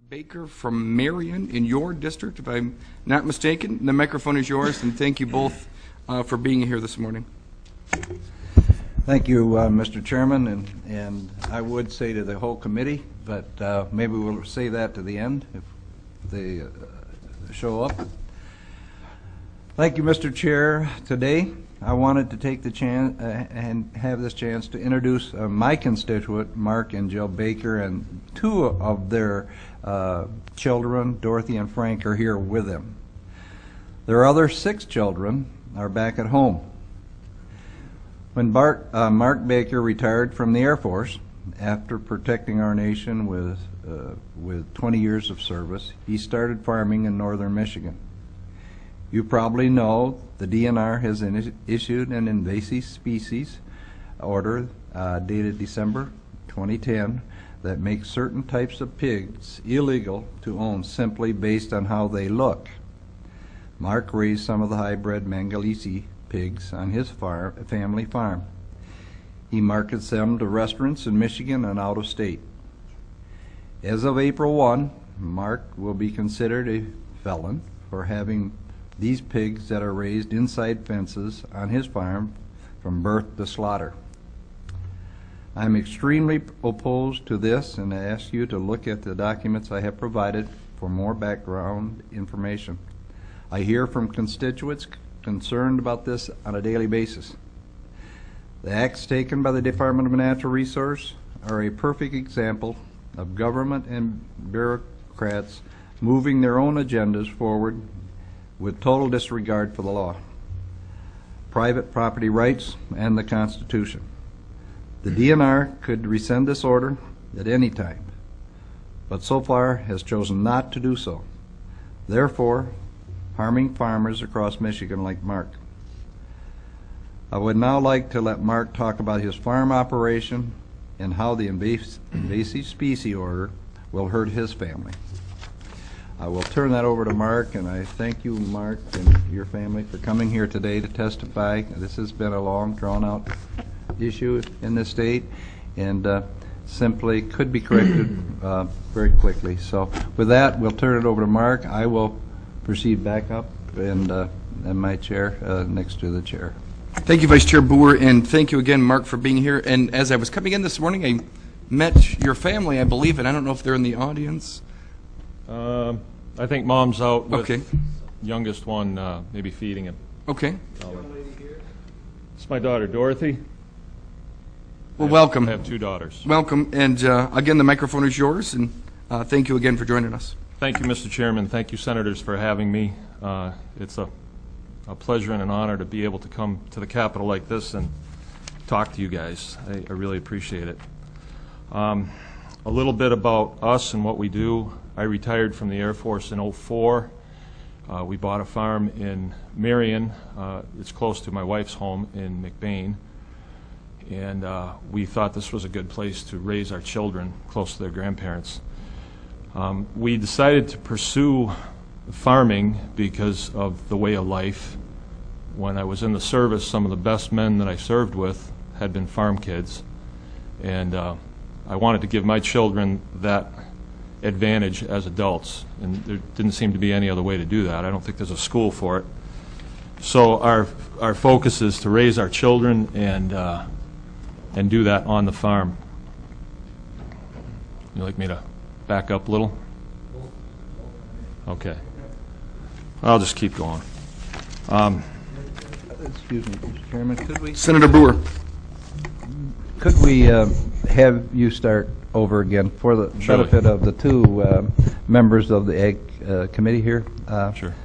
Baker from Marion in your district, if I'm not mistaken. The microphone is yours, and thank you both for being here this morning. Thank you, Mr. Chairman, and I would say to the whole committee, but maybe we'll say that to the end if they show up. Thank you, Mr. Chair. Today, I wanted to take the chance and have this chance to introduce my constituent, Mark and Jill Baker, and two of their children, Dorothy and Frank, are here with them. Their other 6 children are back at home. When Mark Baker retired from the Air Force after protecting our nation with 20 years of service, he started farming in northern Michigan. You probably know the DNR has issued an invasive species order dated December 2010 that makes certain types of pigs illegal to own simply based on how they look. Mark raised some of the hybrid Mangalese pigs on his family farm. He markets them to restaurants in Michigan and out of state. As of April 1, Mark will be considered a felon for having these pigs that are raised inside fences on his farm from birth to slaughter. I'm extremely opposed to this and I ask you to look at the documents I have provided for more background information. I hear from constituents concerned about this on a daily basis. The acts taken by the Department of Natural Resources are a perfect example of government and bureaucrats moving their own agendas forward with total disregard for the law, private property rights, and the Constitution. The DNR could rescind this order at any time, but so far has chosen not to do so, therefore harming farmers across Michigan like Mark. I would now like to let Mark talk about his farm operation and how the invasive species order will hurt his family. I will turn that over to Mark, and I thank you, Mark, and your family for coming here today to testify. This has been a long, drawn-out issue in this state, and simply could be corrected very quickly. So with that, we'll turn it over to Mark. I will proceed back up and my chair next to the chair. Thank you, Vice Chair Boer, and thank you again, Mark, for being here. And as I was coming in this morning, I met your family, I believe, and I don't know if they're in the audience. I think Mom's out with okay. Youngest one maybe feeding him. Okay. It's my daughter, Dorothy. Well, welcome. I have 2 daughters. Welcome, and again, the microphone is yours, and thank you again for joining us. Thank you, Mr. Chairman. Thank you, Senators, for having me. It's a pleasure and an honor to be able to come to the Capitol like this and talk to you guys. I really appreciate it. A little bit about us and what we do. I retired from the Air Force in '04. We bought a farm in Marion. It's close to my wife's home in McBain. And we thought this was a good place to raise our children close to their grandparents. We decided to pursue farming because of the way of life. When I was in the service, some of the best men that I served with had been farm kids. And I wanted to give my children that advantage as adults, and there didn't seem to be any other way to do that. I don't think there's a school for it. So our focus is to raise our children and do that on the farm. You'd like me to back up a little? Okay. I'll just keep going. Excuse me, Mr. Chairman, could we? Senator Boer. Could we have you start over again for the benefit of the 2 members of the Ag Committee here? Sure.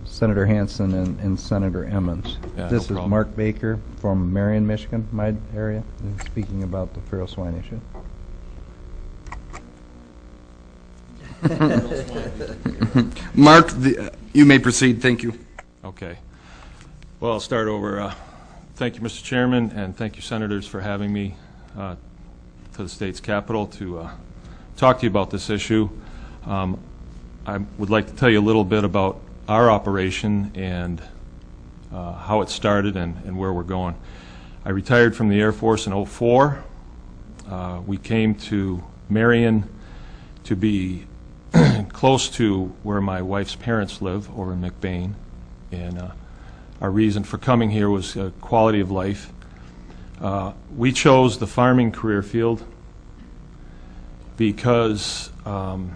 Senator Hansen and Senator Emmons. Yeah, This is problem. Mark Baker from Marion, Michigan, my area, speaking about the feral swine issue. Mark, you may proceed. Thank you. Okay. Well, I'll start over. Thank you, Mr. Chairman, and thank you, Senators, for having me to the state's Capitol to talk to you about this issue. I would like to tell you a little bit about our operation and how it started and where we're going. I retired from the Air Force in '04. We came to Marion to be close to where my wife's parents live, over in McBain. And our reason for coming here was quality of life. We chose the farming career field because some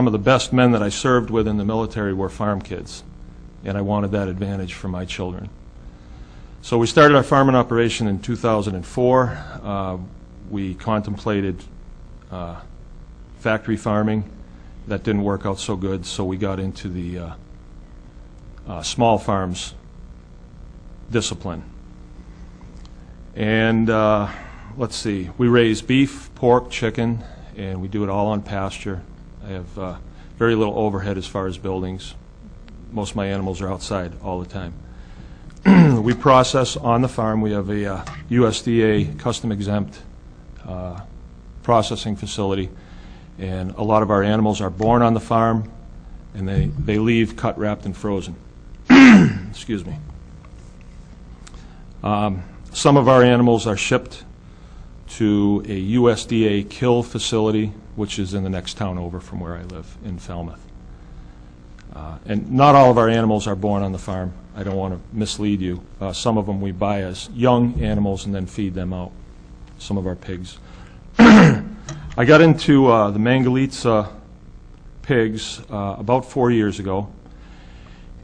of the best men that I served with in the military were farm kids, and I wanted that advantage for my children. So we started our farming operation in 2004. We contemplated factory farming. That didn't work out so good, so we got into the small farms discipline. And let's see, we raise beef, pork, chicken, and we do it all on pasture. I have very little overhead as far as buildings. Most of my animals are outside all the time. We process on the farm. We have a USDA custom exempt processing facility, and a lot of our animals are born on the farm, and they leave cut, wrapped, and frozen. Excuse me. Some of our animals are shipped to a USDA kill facility, which is in the next town over from where I live, in Falmouth. And not all of our animals are born on the farm. I don't want to mislead you. Some of them we buy as young animals and then feed them out, some of our pigs. I got into the Mangalitsa pigs about 4 years ago,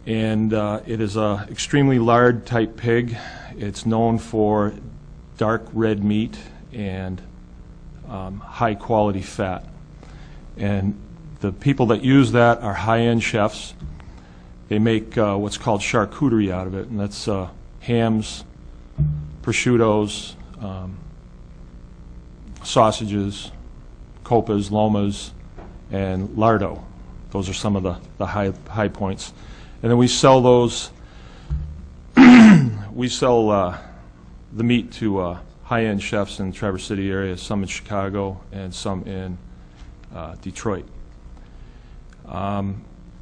and it is an extremely lard type pig. It's known for dark red meat and high quality fat. And the people that use that are high-end chefs. They make what's called charcuterie out of it, and that's hams, prosciuttos, sausages, copas, lomas, and lardo. Those are some of the high points. And then we sell those. We sell the meat to high-end chefs in the Traverse City area, some in Chicago and some in Detroit.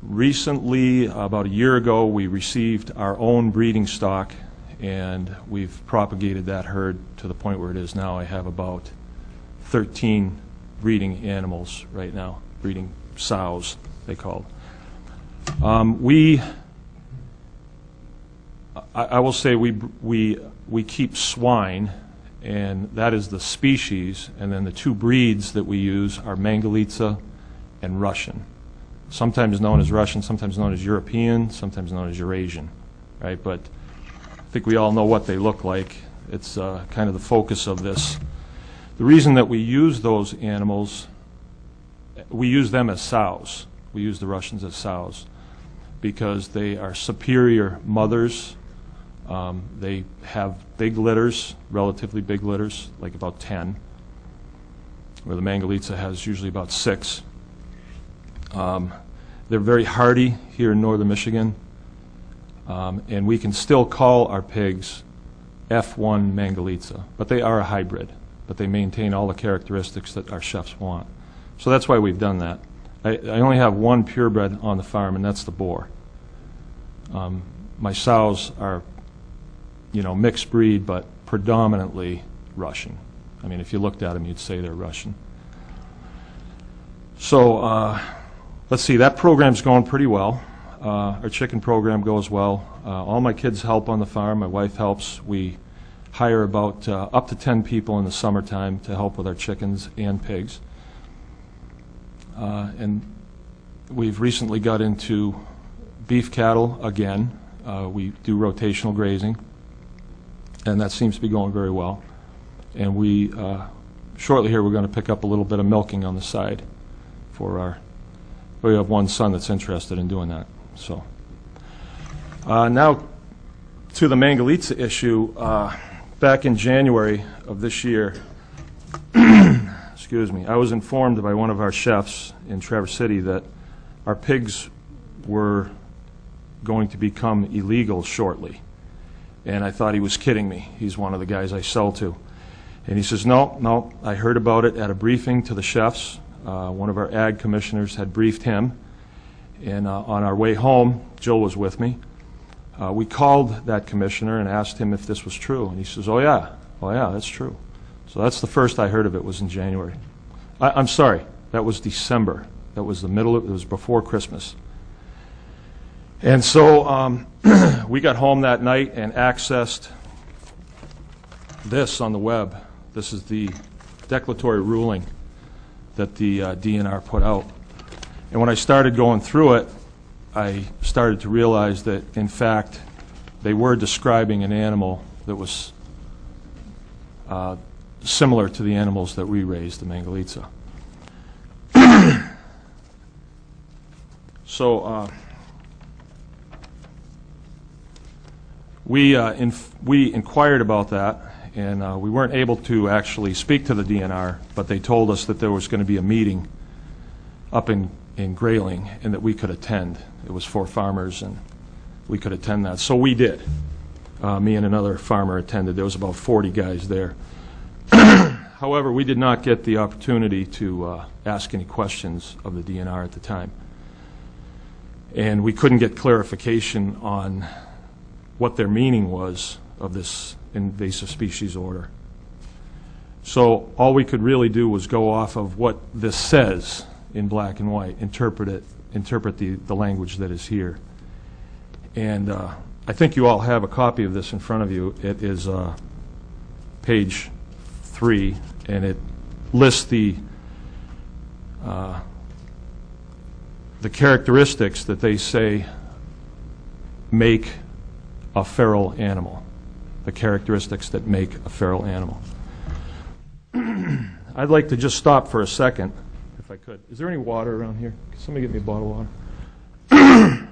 Recently, about a year ago, we received our own breeding stock, and we've propagated that herd to the point where it is now. I have about 13 breeding animals right now, breeding sows, they call it. I will say we keep swine, and that is the species, and then the two breeds that we use are Mangalitsa and Russian. Sometimes known as Russian, sometimes known as European, sometimes known as Eurasian, right? But I think we all know what they look like. It's kind of the focus of this. The reason that we use those animals, we use them as sows. We use the Russians as sows because they are superior mothers. They have big litters, relatively big litters, like about 10, where the Mangalitsa has usually about 6. They're very hardy here in northern Michigan, and we can still call our pigs F1 Mangalitsa, but they are a hybrid, but they maintain all the characteristics that our chefs want. So that's why we've done that. I only have one purebred on the farm, and that's the boar. My sows are, mixed breed, but predominantly Russian. I mean, if you looked at them, you'd say they're Russian. So let's see, that program's going pretty well. Our chicken program goes well. All my kids help on the farm. My wife helps. We hire about up to 10 people in the summertime to help with our chickens and pigs. And we've recently got into beef cattle again. We do rotational grazing, and that seems to be going very well. And we, shortly here, we're going to pick up a little bit of milking on the side for we have one son that's interested in doing that. So now to the Mangalitsa issue. Back in January of this year, excuse me, I was informed by one of our chefs in Traverse City that our pigs were going to become illegal shortly. And I thought he was kidding me. He's one of the guys I sell to. And he says, no, I heard about it at a briefing to the chefs. One of our ag commissioners had briefed him. And on our way home, Joe was with me. We called that commissioner and asked him if this was true. And he says, oh yeah, that's true. So that's the first I heard of it, was in January. I'm sorry, That was December. That was it was before Christmas. And so we got home that night and accessed this on the web. This is the declaratory ruling that the DNR put out. And when I started going through it, I started to realize that, in fact, they were describing an animal that was similar to the animals that we raised, the Mangalitsa. So we inquired about that, and we weren't able to actually speak to the DNR, but they told us that there was going to be a meeting up in Grayling and that we could attend. It was for farmers, and we could attend that. So we did. Me and another farmer attended. There was about 40 guys there. However, we did not get the opportunity to ask any questions of the DNR at the time. And we couldn't get clarification on what their meaning was of this invasive species order. So all we could really do was go off of what this says in black and white, interpret the language that is here. And I think you all have a copy of this in front of you. It is page 3, and it lists the characteristics that they say make a feral animal. The characteristics that make a feral animal. I'd like to just stop for a second, if I could. Is there any water around here? Can somebody get me a bottle of water?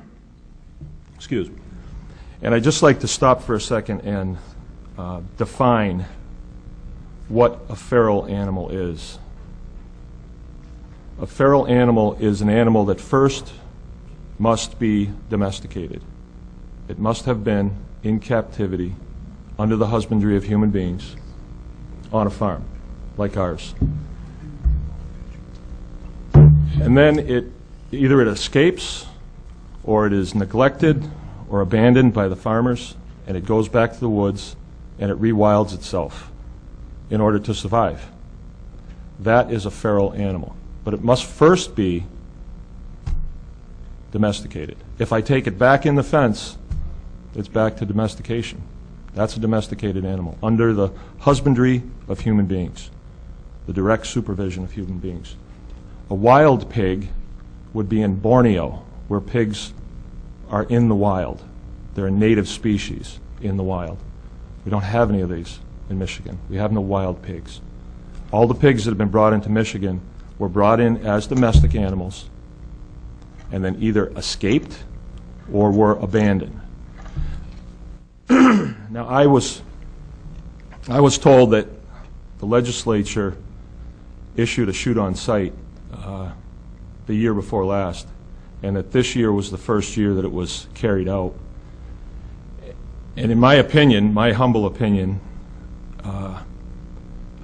Excuse me. And I'd just like to stop for a second and define what a feral animal is. A feral animal is an animal that first must be domesticated. It must have been in captivity under the husbandry of human beings on a farm like ours. And then either it escapes, or it is neglected or abandoned by the farmers, and it goes back to the woods and it rewilds itself in order to survive. That is a feral animal. But it must first be domesticated. If I take it back in the fence, it's back to domestication. That's a domesticated animal under the husbandry of human beings, the direct supervision of human beings. A wild pig would be in Borneo, where pigs are in the wild. They're a native species in the wild. We don't have any of these in Michigan. We have no wild pigs. All the pigs that have been brought into Michigan were brought in as domestic animals and then either escaped or were abandoned. Now, I was told that the legislature issued a shoot on sight the year before last, and that this year was the first year that it was carried out. And in my opinion, my humble opinion, a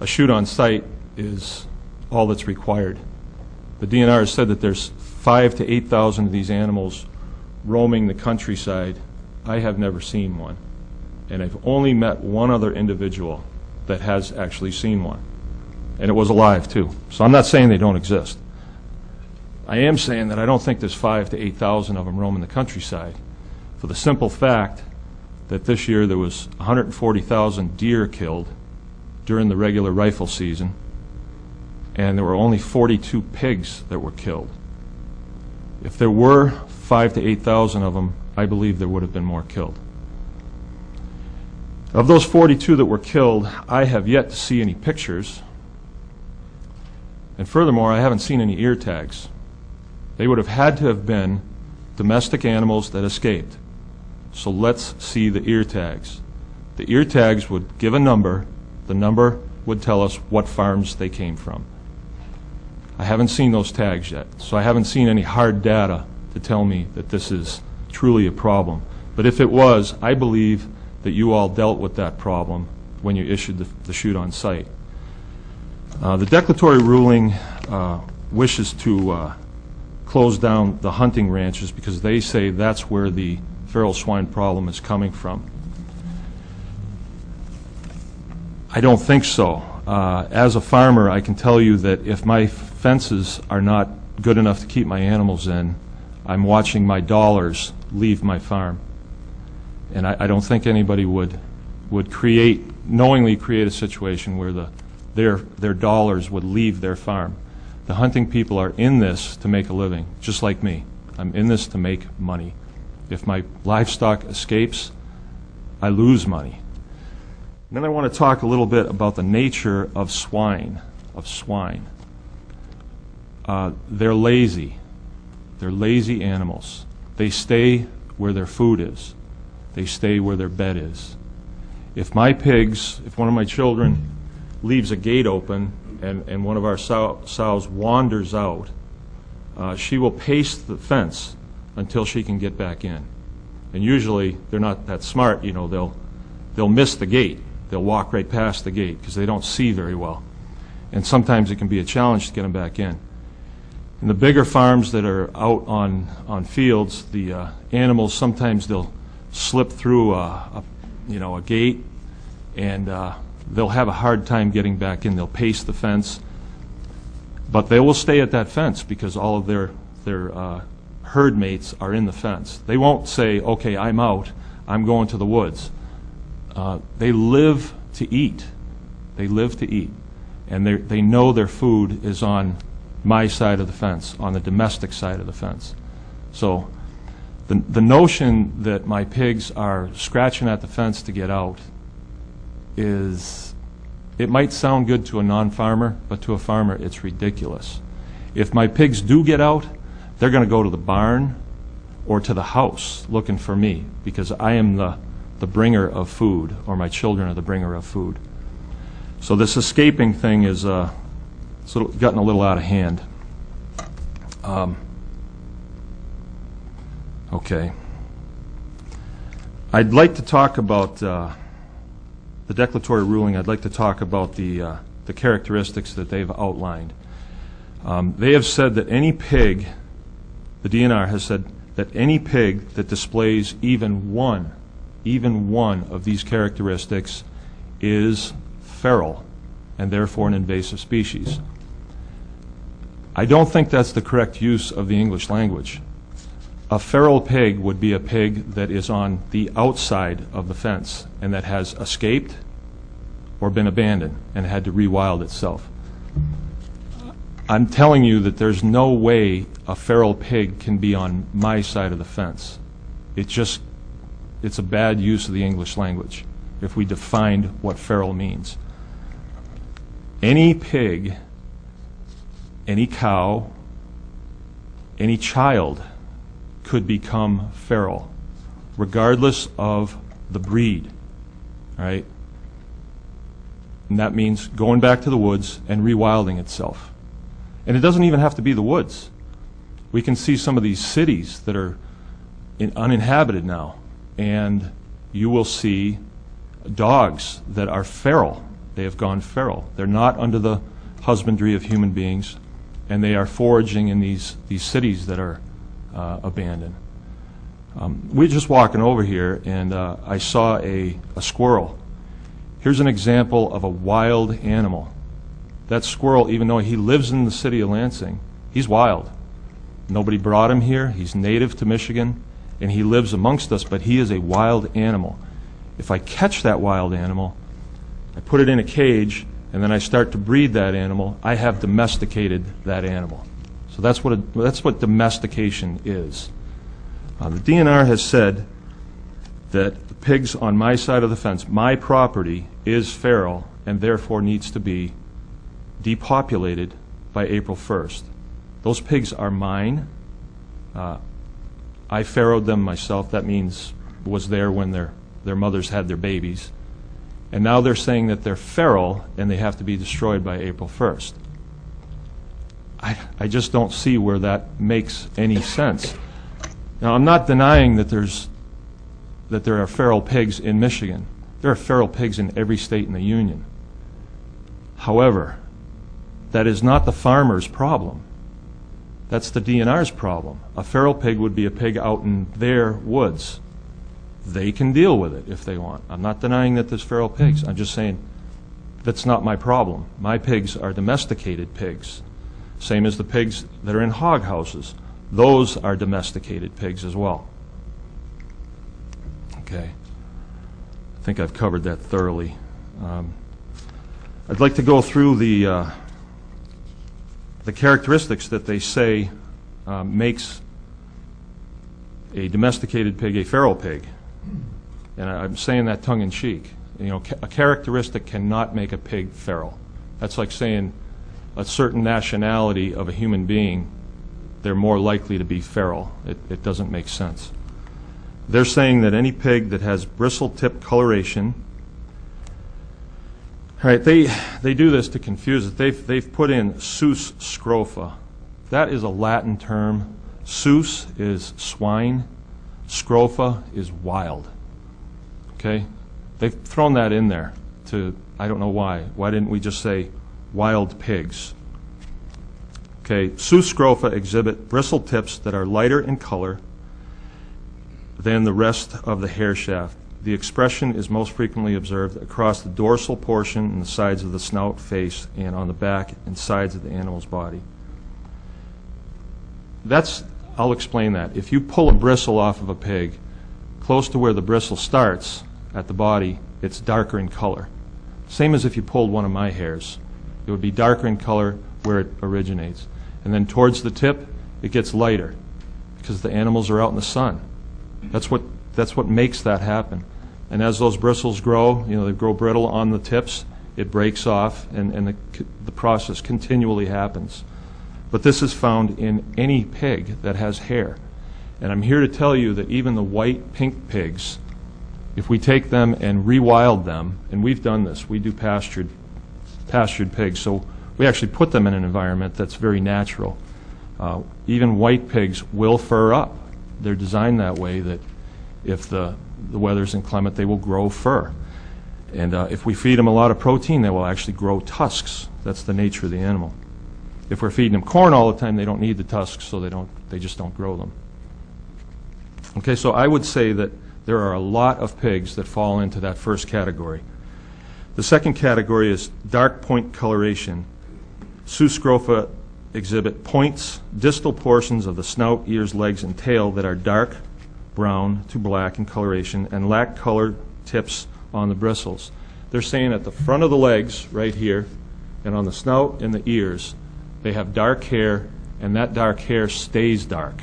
shoot on sight is all that's required. The DNR has said that there's 5,000 to 8,000 of these animals roaming the countryside. I have never seen one. And I've only met one other individual that has actually seen one. And it was alive, too. So I'm not saying they don't exist. I am saying that I don't think there's 5,000 to 8,000 of them roaming the countryside, for the simple fact that this year there was 140,000 deer killed during the regular rifle season, and there were only 42 pigs that were killed. If there were 5,000 to 8,000 of them, I believe there would have been more killed. Of those 42 that were killed, I have yet to see any pictures, and furthermore, I haven't seen any ear tags. They would have had to have been domestic animals that escaped. So let's see the ear tags. The ear tags would give a number. The number would tell us what farms they came from. I haven't seen those tags yet, so I haven't seen any hard data to tell me that this is truly a problem. But if it was, I believe that you all dealt with that problem when you issued the shoot on sight. The declaratory ruling wishes to close down the hunting ranches because they say that's where the feral swine problem is coming from. I don't think so. As a farmer, I can tell you that if my fences are not good enough to keep my animals in, I'm watching my dollars leave my farm. And I don't think anybody would knowingly create a situation where their dollars would leave their farm. The hunting people are in this to make a living, just like me. I'm in this to make money. If my livestock escapes, I lose money. And then I want to talk a little bit about the nature of swine. They're lazy. They're lazy animals. They stay where their food is. They stay where their bed is. If one of my children leaves a gate open and one of our sows wanders out, she will pace the fence until she can get back in. And usually they're not that smart, you know, they'll miss the gate. They'll walk right past the gate because they don't see very well. And sometimes it can be a challenge to get them back in. In the bigger farms that are out on fields, the animals, sometimes they'll slip through a gate, and they'll have a hard time getting back in. They'll pace the fence, but they will stay at that fence because all of their herd mates are in the fence. They won't say, okay, I'm out, I'm going to the woods. They live to eat. They live to eat. And they know their food is on my side of the fence, on the domestic side of the fence. So the notion that my pigs are scratching at the fence to get out it might sound good to a non-farmer, but to a farmer it's ridiculous. If my pigs do get out, they're going to go to the barn or to the house looking for me because I am the bringer of food, or my children are the bringer of food. So this escaping thing is sort of gotten a little out of hand. Okay. I'd like to talk about the declaratory ruling. I'd like to talk about the characteristics that they've outlined. They have said that any pig, the DNR has said that any pig that displays even one of these characteristics is feral and therefore an invasive species. I don't think that's the correct use of the English language. A feral pig would be a pig that is on the outside of the fence and that has escaped or been abandoned and had to rewild itself. I'm telling you that there's no way a feral pig can be on my side of the fence. It's a bad use of the English language if we defined what feral means. Any pig, any cow, any child could become feral, regardless of the breed, right? And that means going back to the woods and rewilding itself. And it doesn't even have to be the woods. We can see some of these cities that are uninhabited now, and you will see dogs that are feral. They have gone feral. They're not under the husbandry of human beings, and they are foraging in these cities that are abandoned. We're just walking over here, and I saw a squirrel. Here's an example of a wild animal. That squirrel, even though he lives in the city of Lansing, he's wild. Nobody brought him here. He's native to Michigan, and he lives amongst us, but he is a wild animal. If I catch that wild animal, I put it in a cage, and then I start to breed that animal, I have domesticated that animal. So that's what domestication is. The DNR has said that the pigs on my side of the fence, my property, is feral and therefore needs to be depopulated by April 1st. Those pigs are mine. I farrowed them myself. That means was there when their mothers had their babies. And now they're saying that they're feral and they have to be destroyed by April 1st. I just don't see where that makes any sense. Now, I'm not denying that there are feral pigs in Michigan. There are feral pigs in every state in the Union. However, that is not the farmer's problem. That's the DNR's problem. A feral pig would be a pig out in their woods. They can deal with it if they want. I'm not denying that there's feral pigs. I'm just saying that's not my problem. My pigs are domesticated pigs. Same as the pigs that are in hog houses. Those are domesticated pigs as well. Okay. I think I've covered that thoroughly. I'd like to go through the characteristics that they say makes a domesticated pig a feral pig. And I'm saying that tongue-in-cheek. You know, a characteristic cannot make a pig feral. That's like saying a certain nationality of a human being, they're more likely to be feral. It doesn't make sense. They're saying that any pig that has bristle-tip coloration, all right, they do this to confuse it. They've put in sus scrofa. That is a Latin term. Sus is swine. Scrofa is wild. Okay? They've thrown that in there to, I don't know why. Why didn't we just say wild pigs? Okay, sus scrofa exhibit bristle tips that are lighter in color than the rest of the hair shaft. The expression is most frequently observed across the dorsal portion and the sides of the snout, face, and on the back and sides of the animal's body. I'll explain that. If you pull a bristle off of a pig, close to where the bristle starts at the body, it's darker in color. Same as if you pulled one of my hairs. It would be darker in color where it originates. And then towards the tip, it gets lighter because the animals are out in the sun. That's what makes that happen. And as those bristles grow, you know, they grow brittle on the tips, it breaks off, and the process continually happens. But this is found in any pig that has hair. And I'm here to tell you that even the white, pink pigs, if we take them and rewild them, and we've done this, we do pastured pigs, so we actually put them in an environment that's very natural. Even white pigs will fur up. They're designed that way that if the weather's inclement, they will grow fur. And if we feed them a lot of protein, they will actually grow tusks. That's the nature of the animal. If we're feeding them corn all the time, they don't need the tusks, so they just don't grow them. Okay, so I would say that there are a lot of pigs that fall into that first category. The second category is dark point coloration. Sus scrofa exhibit points, distal portions of the snout, ears, legs, and tail that are dark brown to black in coloration and lack colored tips on the bristles. They're saying at the front of the legs, right here, and on the snout and the ears, they have dark hair, and that dark hair stays dark.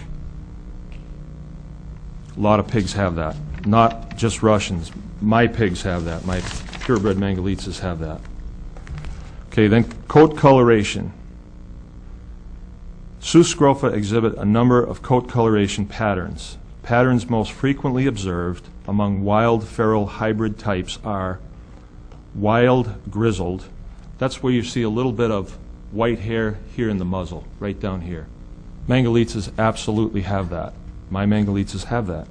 A lot of pigs have that. Not just Russians. My pigs have that. My purebred Mangalitses have that. Okay, then coat coloration. Sus scrofa exhibit a number of coat coloration patterns. Patterns most frequently observed among wild feral hybrid types are wild grizzled. That's where you see a little bit of white hair here in the muzzle, right down here. Mangalitses absolutely have that. My Mangalitses have that.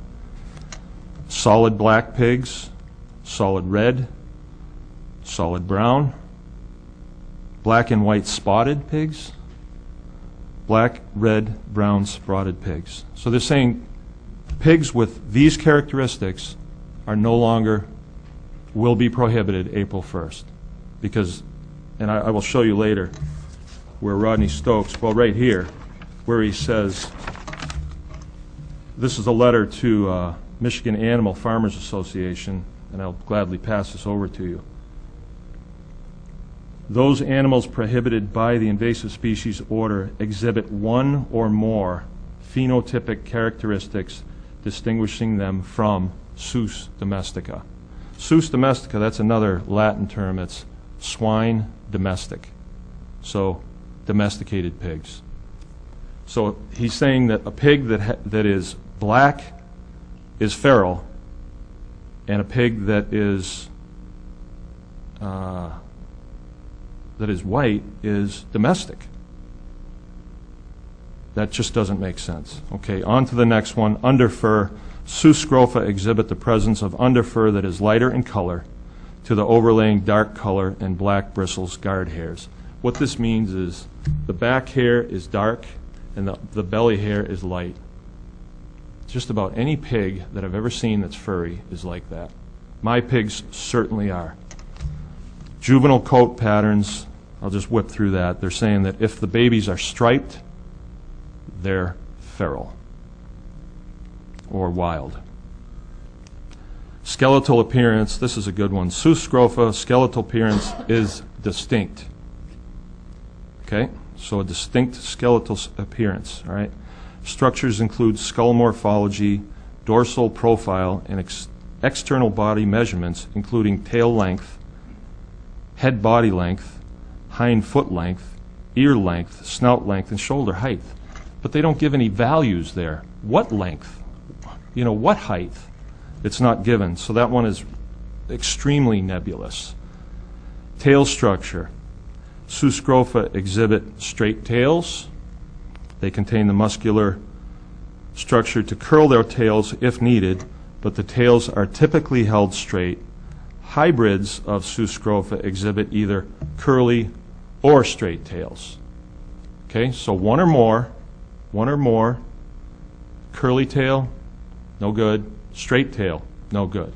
Solid black pigs, solid red, solid brown, black and white spotted pigs, black, red, brown spotted pigs. So they're saying pigs with these characteristics are no longer, will be prohibited April 1st. Because, and I will show you later, where Rodney Stokes, well, right here, where he says, this is a letter to Michigan Animal Farmers Association, and I'll gladly pass this over to you. Those animals prohibited by the Invasive Species Order exhibit one or more phenotypic characteristics distinguishing them from Sus domestica. Sus domestica, that's another Latin term. It's swine domestic. So domesticated pigs. So he's saying that a pig that is black is feral, and a pig that is white is domestic. That just doesn't make sense. Okay, on to the next one. Underfur. Sus scrofa exhibit the presence of underfur that is lighter in color to the overlaying dark color and black bristles, guard hairs. What this means is the back hair is dark and the belly hair is light. Just about any pig that I've ever seen that's furry is like that. My pigs certainly are. Juvenile coat patterns, I'll just whip through that. They're saying that if the babies are striped, they're feral or wild. Skeletal appearance, this is a good one. Sus scrofa, skeletal appearance is distinct. Okay, so a distinct skeletal appearance, all right? Structures include skull morphology, dorsal profile, and external body measurements, including tail length, head body length, hind foot length, ear length, snout length, and shoulder height. But they don't give any values there. What length? You know, what height? It's not given. So that one is extremely nebulous. Tail structure. Sus scrofa exhibit straight tails. They contain the muscular structure to curl their tails if needed, but the tails are typically held straight. Hybrids of Sus scrofa exhibit either curly or straight tails. Okay, so one or more, curly tail, no good, straight tail, no good.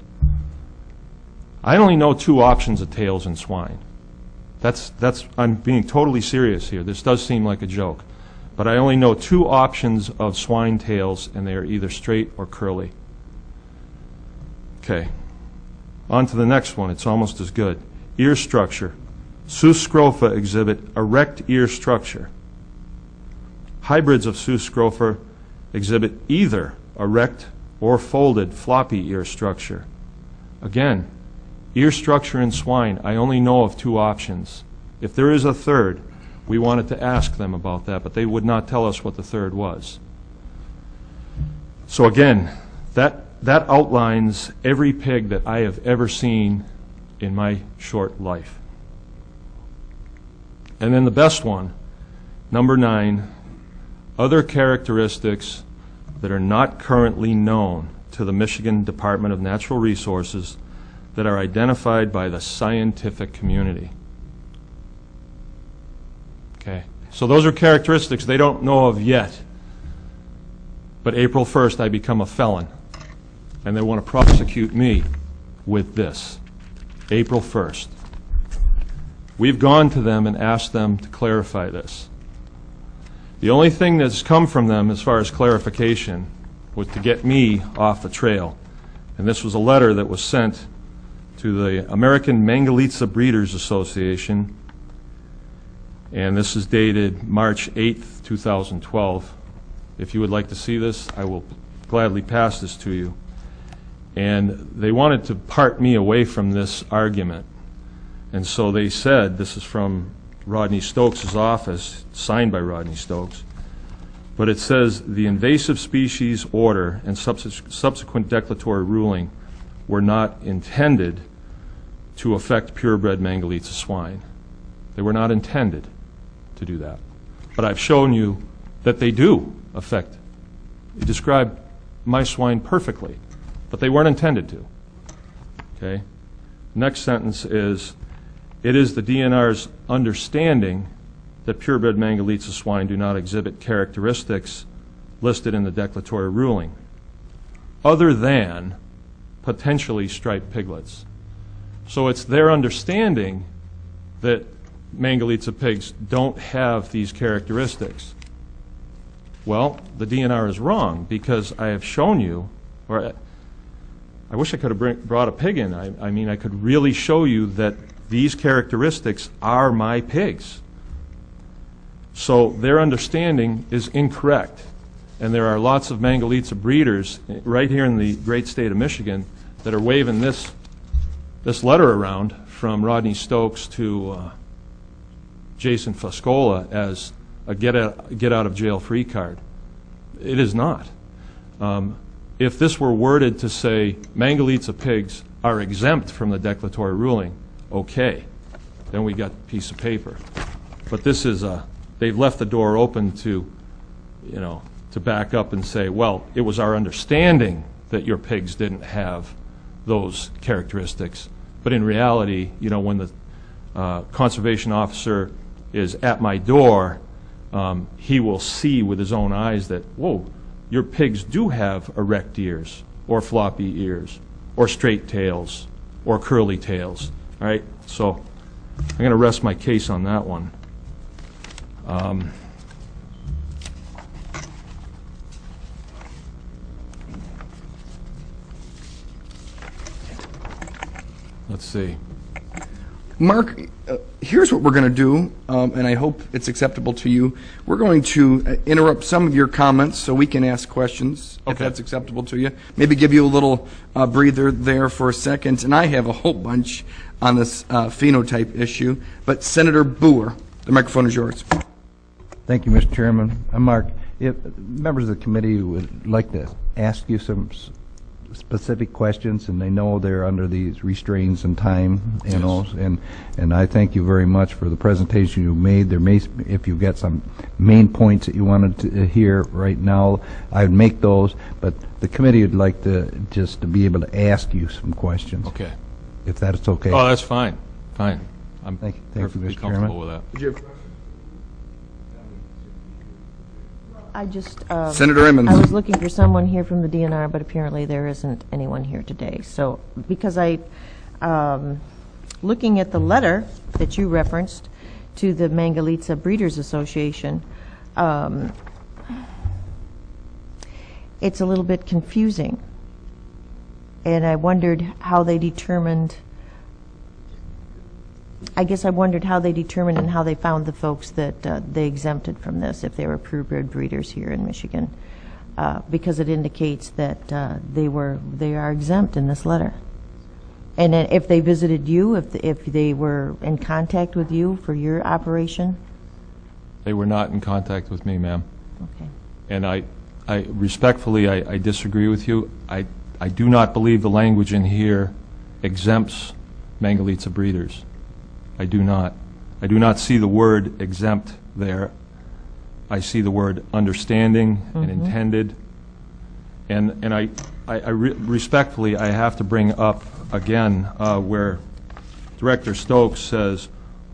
I only know 2 options of tails in swine. I'm being totally serious here. This does seem like a joke. But I only know 2 options of swine tails, and they are either straight or curly. Okay. On to the next one. It's almost as good. Ear structure. Sus scrofa exhibit erect ear structure. Hybrids of Sus scrofa exhibit either erect or folded floppy ear structure. Again, ear structure in swine, I only know of 2 options. If there is a third, we wanted to ask them about that, but they would not tell us what the third was. So again, that outlines every pig that I have ever seen in my short life. And then the best one, number 9, other characteristics that are not currently known to the Michigan Department of Natural Resources that are identified by the scientific community. Okay, so those are characteristics they don't know of yet. But April 1st, I become a felon, and they want to prosecute me with this. April 1st. We've gone to them and asked them to clarify this. The only thing that's come from them as far as clarification was to get me off the trail. And this was a letter that was sent to the American Mangalitsa Breeders Association, and this is dated March 8th, 2012. If you would like to see this, I will gladly pass this to you. And they wanted to part me away from this argument. And so they said, this is from Rodney Stokes' office, signed by Rodney Stokes, but it says the Invasive Species Order and subsequent declaratory ruling were not intended to affect purebred Mangalitsa swine. They were not intended to do that. But I've shown you that they do affect. You describe my swine perfectly, but they weren't intended to. Okay? Next sentence is, it is the DNR's understanding that purebred Mangalitsa swine do not exhibit characteristics listed in the declaratory ruling, other than potentially striped piglets. So it's their understanding that Mangalitsa pigs don't have these characteristics. Well, the DNR is wrong, because I have shown you, or I wish I could have brought a pig in. I mean, I could really show you that these characteristics are my pigs. So their understanding is incorrect. And there are lots of Mangalitsa breeders right here in the great state of Michigan that are waving this letter around from Rodney Stokes to Jason Fuscola as a get out of jail free card. It is not. If this were worded to say Mangalitsa pigs are exempt from the declaratory ruling, okay, then we got a piece of paper. But this is they've left the door open to, to back up and say, well, it was our understanding that your pigs didn't have those characteristics. But in reality, when the conservation officer is at my door, he will see with his own eyes that, whoa, your pigs do have erect ears, or floppy ears, or straight tails, or curly tails. All right, so going to rest my case on that one. Let's see. Mark, here's what we're going to do, and I hope it's acceptable to you. We're going to interrupt some of your comments so we can ask questions, if Okay. that's acceptable to you. Maybe give you a little breather there for a second. And I have a whole bunch on this phenotype issue. But Senator Boer, the microphone is yours. Thank you, Mr. Chairman. Mark, if members of the committee would like to ask you some specific questions, and they know they're under these restraints and time, you know, and I thank you very much for the presentation you made. There may, if you've got some main points that you wanted to hear right now, I'd make those, but the committee would like to just to be able to ask you some questions. Okay. If that's okay. Oh, that's fine. Fine. I'm Thank you, perfectly Mr. comfortable Chairman. with that. I just, Senator Emmons. I was looking for someone here from the DNR, but apparently there isn't anyone here today. So, because looking at the letter that you referenced to the Mangalitsa Breeders Association, it's a little bit confusing. And I wondered how they determined, I guess I wondered how they determined and how they found the folks that they exempted from this, if they were purebred breeders here in Michigan, because it indicates that they are exempt in this letter. And then if they visited you, if they were in contact with you for your operation? They were not in contact with me, ma'am. Okay. And I respectfully, I disagree with you. I do not believe the language in here exempts Mangalitsa breeders. I do not. I do not see the word exempt there. I see the word understanding and intended. And respectfully, I have to bring up again where Director Stokes says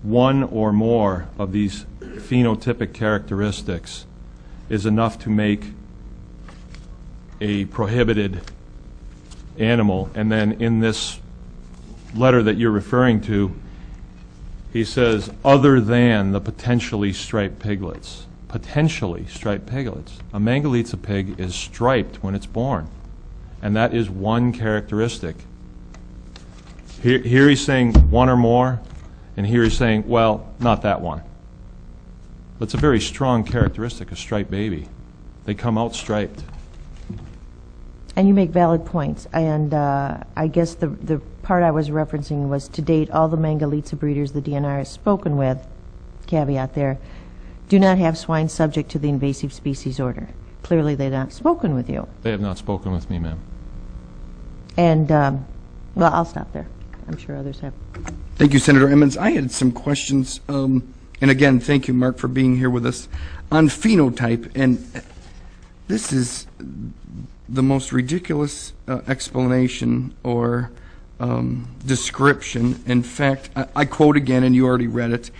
one or more of these phenotypic characteristics is enough to make a prohibited animal. And then in this letter that you're referring to, he says, other than the potentially striped piglets. Potentially striped piglets. A Mangalitsa pig is striped when it's born. And that is one characteristic. Here he's saying one or more, and here he's saying, well, not that one. That's a very strong characteristic, a striped baby. They come out striped. And you make valid points. And I guess the part I was referencing was, to date, all the Mangalitsa breeders the DNR has spoken with, caveat there, do not have swine subject to the invasive species order. Clearly they've not spoken with you. They have not spoken with me, ma'am. And, well, I'll stop there. I'm sure others have. Thank you, Senator Emmons. I had some questions, and again, thank you, Mark, for being here with us on phenotype. And this is the most ridiculous explanation or description. In fact, I quote again, and you already read it.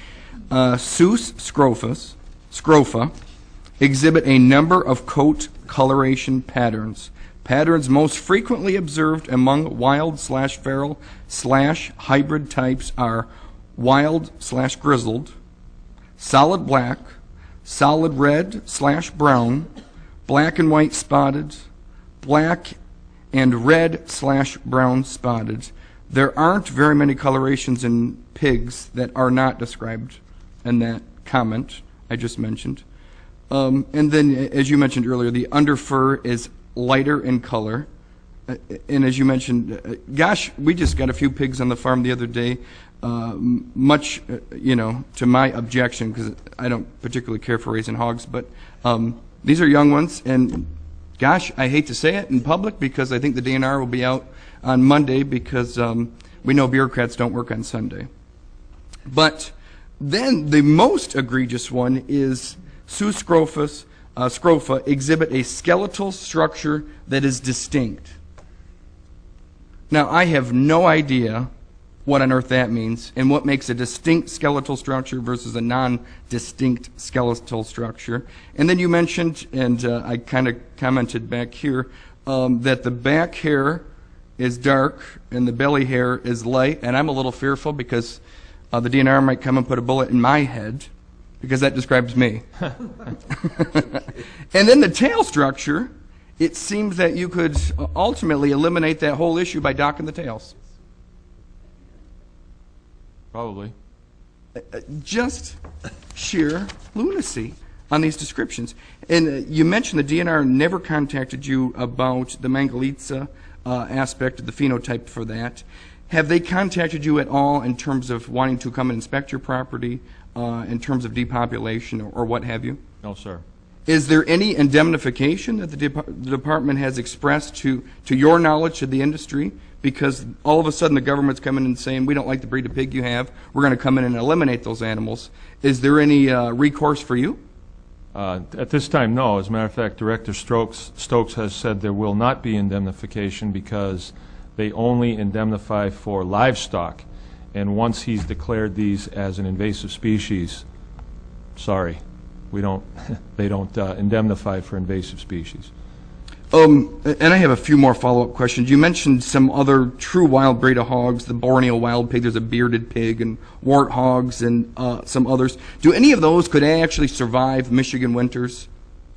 Sus scrofa exhibit a number of coat coloration patterns. Patterns most frequently observed among wild/feral/hybrid types are wild/grizzled, solid black, solid red/brown, black and white spotted, black and red/brown spotted. There aren't very many colorations in pigs that are not described in that comment I just mentioned. And then, as you mentioned earlier, the underfur is lighter in color. And as you mentioned, gosh, we just got a few pigs on the farm the other day, much, to my objection, because I don't particularly care for raising hogs, but these are young ones, and gosh, I hate to say it in public because I think the DNR will be out on Monday because we know bureaucrats don't work on Sunday. But then the most egregious one is Sus scrofa exhibit a skeletal structure that is distinct. Now, I have no idea what on earth that means and what makes a distinct skeletal structure versus a non-distinct skeletal structure. And then you mentioned, and I kind of commented back here, that the back hair is dark and the belly hair is light. And I'm a little fearful because the DNR might come and put a bullet in my head, because that describes me. And then the tail structure, it seems that you could ultimately eliminate that whole issue by docking the tails. Probably. Just sheer lunacy on these descriptions. And you mentioned the DNR never contacted you about the Mangalitsa aspect of the phenotype for that. Have they contacted you at all in terms of wanting to come and inspect your property, in terms of depopulation or what have you? No, sir. Is there any indemnification that the department has expressed to your knowledge, to the industry? Because all of a sudden the government's coming in and saying, we don't like the breed of pig you have, we're going to come in and eliminate those animals. Is there any recourse for you? At this time, no. As a matter of fact, Director Stokes has said there will not be indemnification because they only indemnify for livestock. And once he's declared these as an invasive species, sorry, we don't. They don't indemnify for invasive species. And I have a few more follow-up questions. You mentioned some other true wild breed of hogs, the Borneo wild pig, there's a bearded pig, and warthogs, and some others. Do any of those, could they actually survive Michigan winters?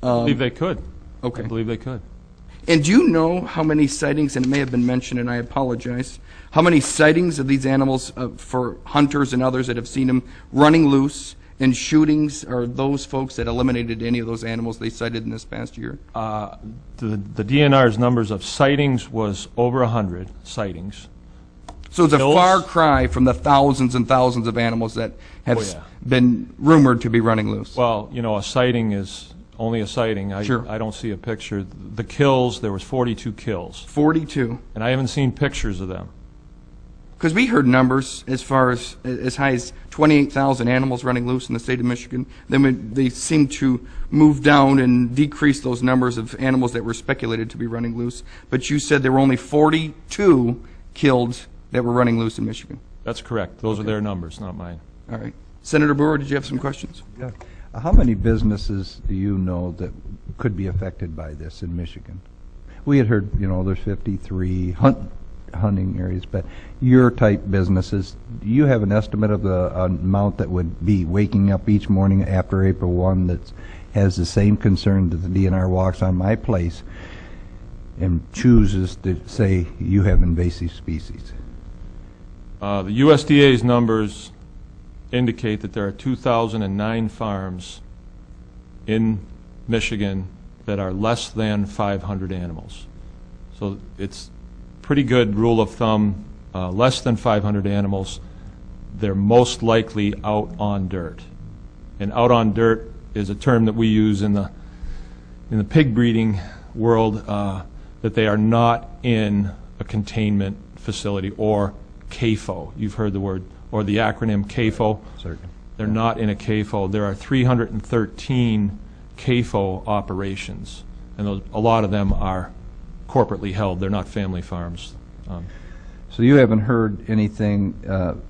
I believe they could. Okay. I believe they could. And do you know how many sightings, and it may have been mentioned, and I apologize, how many sightings of these animals for hunters and others that have seen them running loose, and shootings are those folks that eliminated any of those animals they sighted in this past year? The DNR's numbers of sightings was over 100 sightings. So it's a Kills? far cry from the thousands and thousands of animals that have Oh, yeah. been rumored to be running loose. Well, you know, a sighting is only a sighting. Sure. I don't see a picture. The kills, there was 42 kills. 42. And I haven't seen pictures of them. Because we heard numbers as far as high as 28,000 animals running loose in the state of Michigan. Then they seem to move down and decrease those numbers of animals that were speculated to be running loose. But you said there were only 42 killed that were running loose in Michigan. That's correct. Those are their numbers, not mine. All right. Senator Brewer, did you have some questions? Yeah. How many businesses do you know that could be affected by this in Michigan? We had heard, you know, there's 53 hunting areas, but your type businesses, do you have an estimate of the amount that would be waking up each morning after April 1 that has the same concern that the DNR walks on my place and chooses to say you have invasive species? The USDA's numbers indicate that there are 2,009 farms in Michigan that are less than 500 animals. So it's pretty good rule of thumb, less than 500 animals, they're most likely out on dirt. And out on dirt is a term that we use in the pig breeding world, that they are not in a containment facility or CAFO. You've heard the word, or the acronym CAFO. Certainly. They're not in a CAFO. There are 313 CAFO operations, and a lot of them are corporately held. They're not family farms. So you haven't heard anything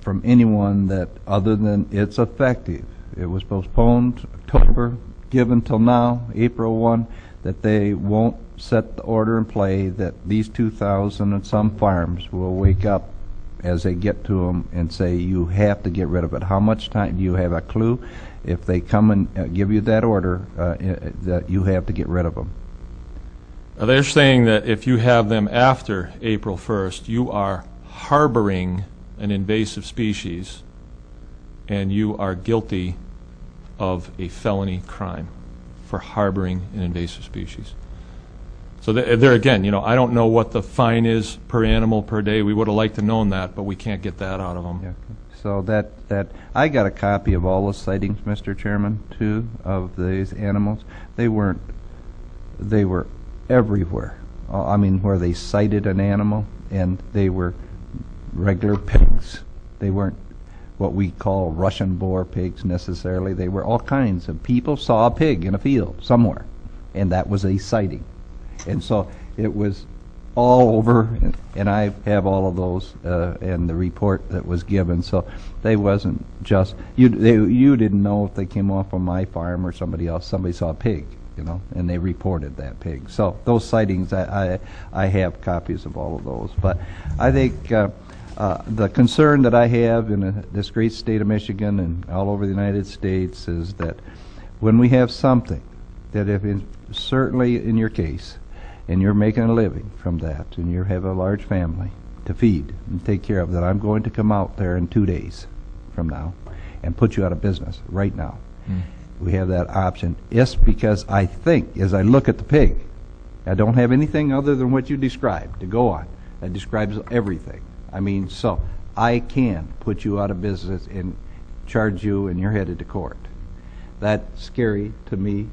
from anyone that, other than it's effective, it was postponed October, given till now, April 1, that they won't set the order in play, that these 2,000 and some farms will wake up as they get to them and say you have to get rid of it? How much time, do you have a clue if they come and give you that order that you have to get rid of them? They're saying that if you have them after April 1st, you are harboring an invasive species and you are guilty of a felony crime for harboring an invasive species. So there again, you know, I don't know what the fine is per animal per day. We would have liked to known that, but we can't get that out of them. Yeah. So that I got a copy of all the sightings, Mr. Chairman, too, of these animals. They were everywhere. I mean, where they sighted an animal, and they were regular pigs. They weren't what we call Russian boar pigs necessarily. They were all kinds of people saw a pig in a field somewhere, and that was a sighting. And so it was all over, and I have all of those and the report that was given. So they wasn't just you didn't know if they came off on my farm or somebody else. Somebody saw a pig, you know, and they reported that pig. So those sightings, I have copies of all of those. But I think The concern that I have in this great state of Michigan and all over the United States is that when we have something that certainly in your case, and you're making a living from that, and you have a large family to feed and take care of, that I'm going to come out there in 2 days from now and put you out of business right now. We have that option. It's because I think, as I look at the pig, I don't have anything other than what you described to go on. That describes everything. I mean, so I can put you out of business and charge you and you're headed to court. That's scary to me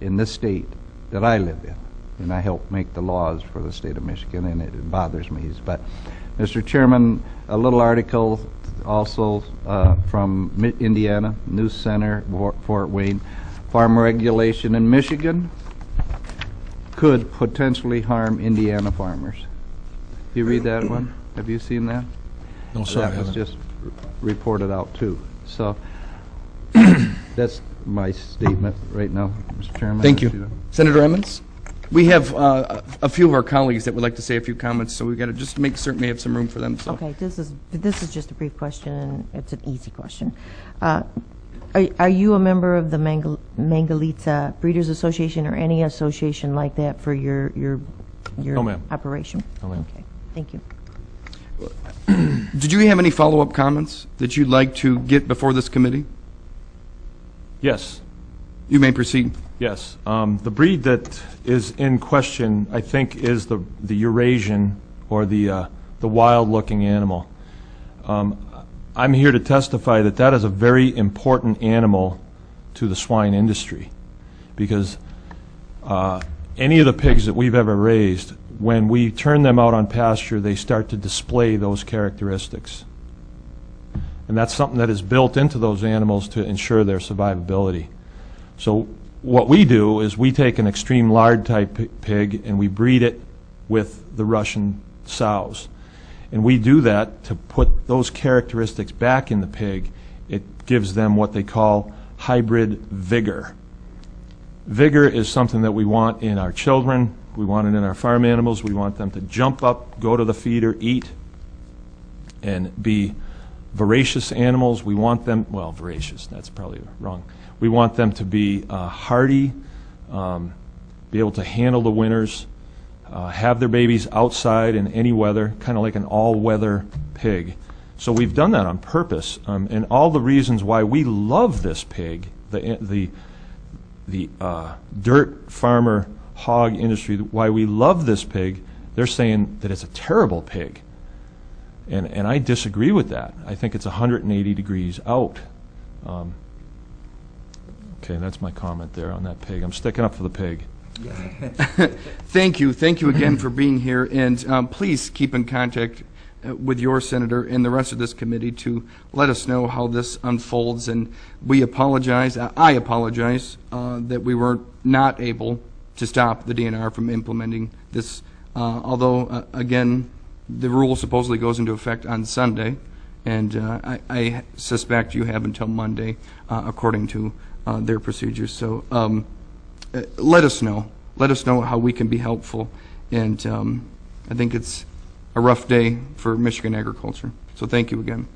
in this state that I live in. And I help make the laws for the state of Michigan, and it bothers me. But, Mr. Chairman, a little article also from Indiana News Center, Fort Wayne. Farm regulation in Michigan could potentially harm Indiana farmers. Do you read that one? Have you seen that? No, sir, I That was haven't. just reported out, too. So that's my statement right now, Mr. Chairman. Thank you. Senator Emmons? We have a few of our colleagues that would like to say a few comments, so we've got to just make certain we have some room for them. So. Okay, this is just a brief question, and it's an easy question. Are you a member of the Mangalitsa Breeders Association or any association like that for your No, ma'am. operation? No, ma'am. Okay, thank you. Did you have any follow-up comments that you'd like to get before this committee? Yes. You may proceed. Yes. The breed that is in question, I think, is the Eurasian, or the wild-looking animal. I'm here to testify that that is a very important animal to the swine industry, because any of the pigs that we've ever raised, when we turn them out on pasture, they start to display those characteristics. And that's something that is built into those animals to ensure their survivability. So what we do is we take an extreme lard type pig and we breed it with the Russian sows. And we do that to put those characteristics back in the pig. It gives them what they call hybrid vigor. Vigor is something that we want in our children. We want it in our farm animals. We want them to jump up, go to the feeder, eat, and be voracious animals. We want them, well, voracious, that's probably wrong. We want them to be hardy, be able to handle the winters, have their babies outside in any weather, kind of like an all-weather pig. So we've done that on purpose, and all the reasons why we love this pig, the dirt farmer hog industry, why we love this pig, they're saying that it's a terrible pig. And I disagree with that. I think it's 180 degrees out. Okay, that's my comment there on that pig. I'm sticking up for the pig. Thank you. Thank you again for being here. And please keep in contact with your senator and the rest of this committee to let us know how this unfolds. And we apologize, I apologize, that we were not able to stop the DNR from implementing this, although, again, the rule supposedly goes into effect on Sunday, and I suspect you have until Monday, according to their procedures. So let us know. Let us know how we can be helpful. And I think it's a rough day for Michigan agriculture. So thank you again.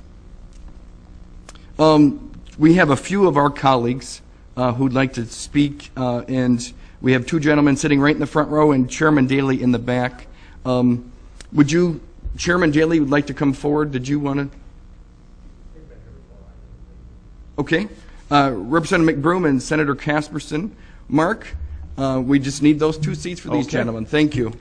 We have a few of our colleagues who'd like to speak, and we have two gentlemen sitting right in the front row and Chairman Daly in the back. Would you, Chairman Daly, would like to come forward? Did you want to? Okay. Representative McBroom and Senator Casperson. Mark, we just need those two seats for these gentlemen. Thank you.